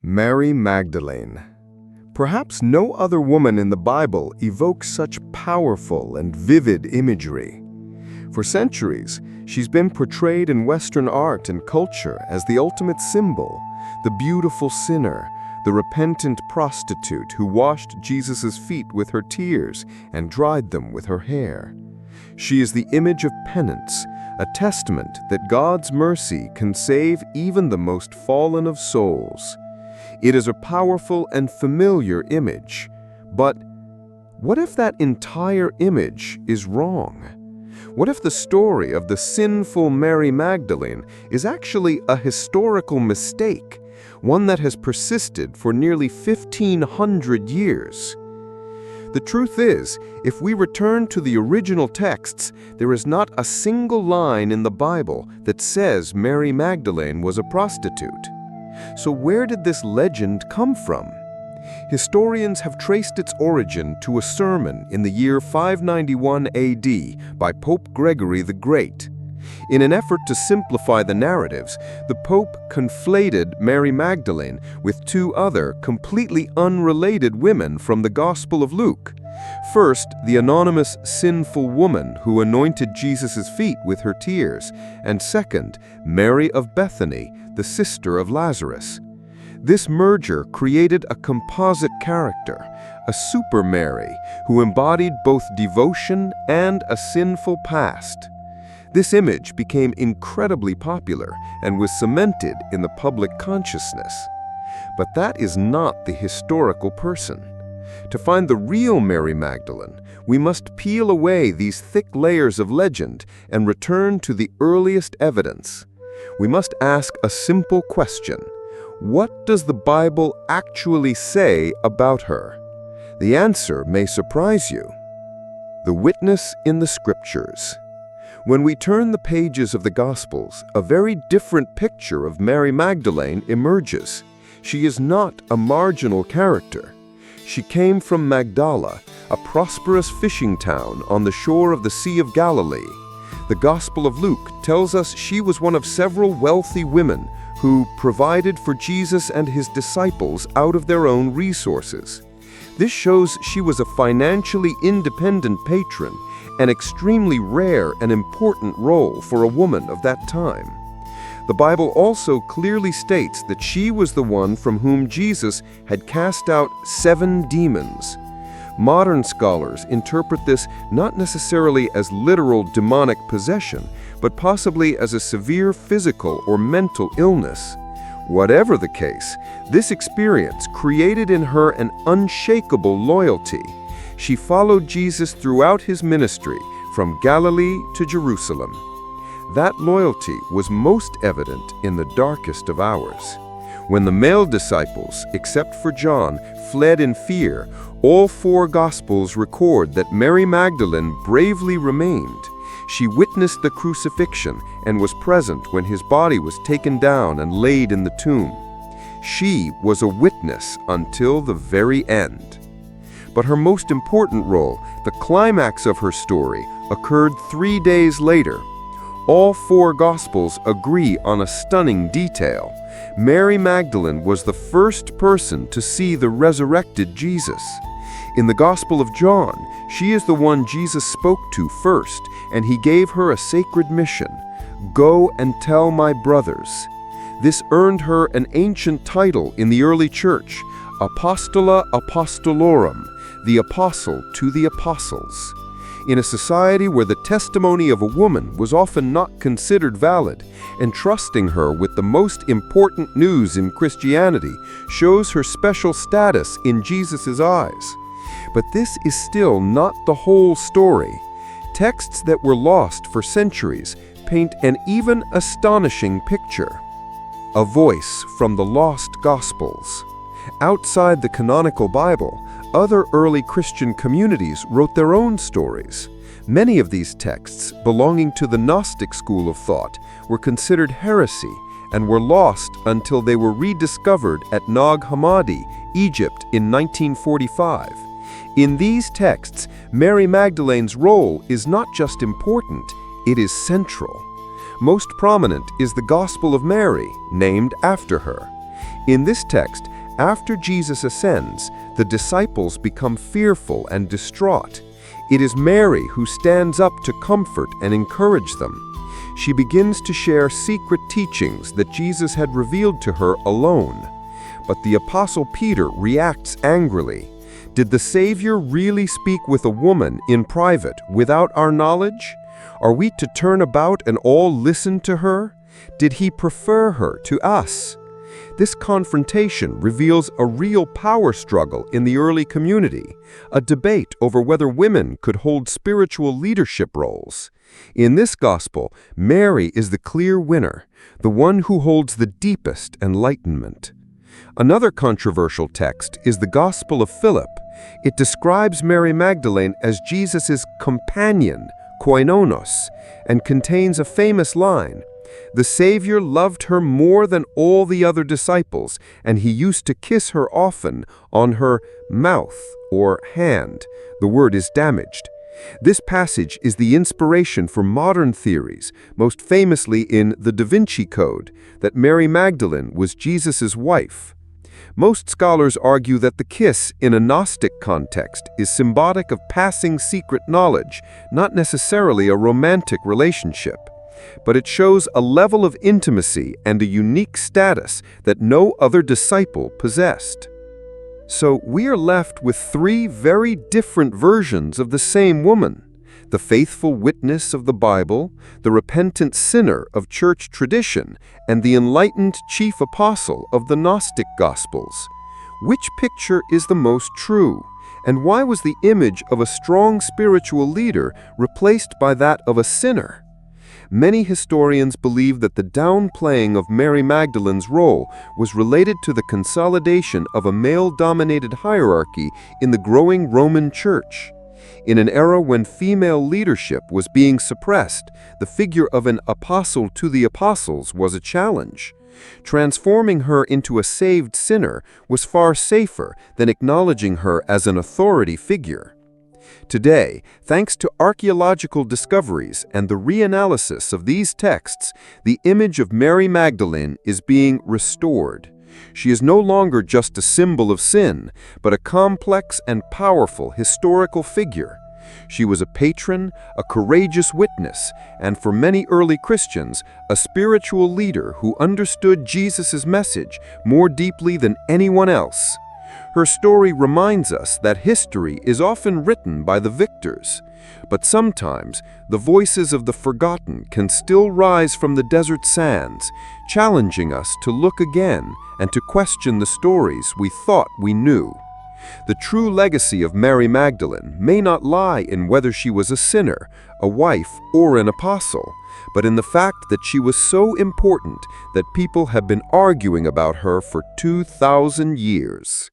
Mary Magdalene. Perhaps no other woman in the Bible evokes such powerful and vivid imagery. For centuries, she's been portrayed in Western art and culture as the ultimate symbol, the beautiful sinner, the repentant prostitute who washed Jesus' feet with her tears and dried them with her hair. She is the image of penance, a testament that God's mercy can save even the most fallen of souls. It is a powerful and familiar image, but what if that entire image is wrong? What if the story of the sinful Mary Magdalene is actually a historical mistake, one that has persisted for nearly 1,500 years? The truth is, if we return to the original texts, there is not a single line in the Bible that says Mary Magdalene was a prostitute. So where did this legend come from? Historians have traced its origin to a sermon in the year 591 AD by Pope Gregory the Great. In an effort to simplify the narratives, the Pope conflated Mary Magdalene with two other completely unrelated women from the Gospel of Luke. First, the anonymous sinful woman who anointed Jesus' feet with her tears, and second, Mary of Bethany, the sister of Lazarus. This merger created a composite character, a super Mary, who embodied both devotion and a sinful past. This image became incredibly popular and was cemented in the public consciousness. But that is not the historical person. To find the real Mary Magdalene, we must peel away these thick layers of legend and return to the earliest evidence. We must ask a simple question. What does the Bible actually say about her? The answer may surprise you. The witness in the Scriptures. When we turn the pages of the Gospels, a very different picture of Mary Magdalene emerges. She is not a marginal character. She came from Magdala, a prosperous fishing town on the shore of the Sea of Galilee. The Gospel of Luke tells us she was one of several wealthy women who provided for Jesus and his disciples out of their own resources. This shows she was a financially independent patron, an extremely rare and important role for a woman of that time. The Bible also clearly states that she was the one from whom Jesus had cast out 7 demons. Modern scholars interpret this not necessarily as literal demonic possession, but possibly as a severe physical or mental illness. Whatever the case, this experience created in her an unshakable loyalty. She followed Jesus throughout his ministry, from Galilee to Jerusalem. That loyalty was most evident in the darkest of hours. When the male disciples, except for John, fled in fear, all 4 Gospels record that Mary Magdalene bravely remained. She witnessed the crucifixion and was present when his body was taken down and laid in the tomb. She was a witness until the very end. But her most important role, the climax of her story, occurred 3 days later. All 4 Gospels agree on a stunning detail. Mary Magdalene was the first person to see the resurrected Jesus. In the Gospel of John, she is the one Jesus spoke to first, and he gave her a sacred mission: "Go and tell my brothers." This earned her an ancient title in the early church, Apostola Apostolorum, the apostle to the apostles. In a society where the testimony of a woman was often not considered valid, entrusting her with the most important news in Christianity shows her special status in Jesus' eyes. But this is still not the whole story. Texts that were lost for centuries paint an even astonishing picture. A voice from the lost Gospels. Outside the canonical Bible, other early Christian communities wrote their own stories. Many of these texts, belonging to the Gnostic school of thought, were considered heresy and were lost until they were rediscovered at Nag Hammadi, Egypt in 1945. In these texts, Mary Magdalene's role is not just important, it is central. Most prominent is the Gospel of Mary, named after her. In this text, after Jesus ascends, the disciples become fearful and distraught. It is Mary who stands up to comfort and encourage them. She begins to share secret teachings that Jesus had revealed to her alone. But the Apostle Peter reacts angrily. Did the Savior really speak with a woman in private without our knowledge? Are we to turn about and all listen to her? Did he prefer her to us? This confrontation reveals a real power struggle in the early community, a debate over whether women could hold spiritual leadership roles. In this gospel, Mary is the clear winner, the one who holds the deepest enlightenment. Another controversial text is the Gospel of Philip. It describes Mary Magdalene as Jesus' companion, koinonos, and contains a famous line. The Savior loved her more than all the other disciples, and he used to kiss her often on her mouth or hand. The word is damaged. This passage is the inspiration for modern theories, most famously in the Da Vinci Code, that Mary Magdalene was Jesus' wife. Most scholars argue that the kiss in a Gnostic context is symbolic of passing secret knowledge, not necessarily a romantic relationship. But it shows a level of intimacy and a unique status that no other disciple possessed. So we are left with three very different versions of the same woman: the faithful witness of the Bible, the repentant sinner of church tradition, and the enlightened chief apostle of the Gnostic Gospels. Which picture is the most true? And why was the image of a strong spiritual leader replaced by that of a sinner? Many historians believe that the downplaying of Mary Magdalene's role was related to the consolidation of a male-dominated hierarchy in the growing Roman Church. In an era when female leadership was being suppressed, the figure of an apostle to the apostles was a challenge. Transforming her into a saved sinner was far safer than acknowledging her as an authority figure. Today, thanks to archaeological discoveries and the reanalysis of these texts, the image of Mary Magdalene is being restored. She is no longer just a symbol of sin, but a complex and powerful historical figure. She was a patron, a courageous witness, and for many early Christians, a spiritual leader who understood Jesus' message more deeply than anyone else. Her story reminds us that history is often written by the victors, but sometimes the voices of the forgotten can still rise from the desert sands, challenging us to look again and to question the stories we thought we knew. The true legacy of Mary Magdalene may not lie in whether she was a sinner, a wife, or an apostle, but in the fact that she was so important that people have been arguing about her for 2,000 years.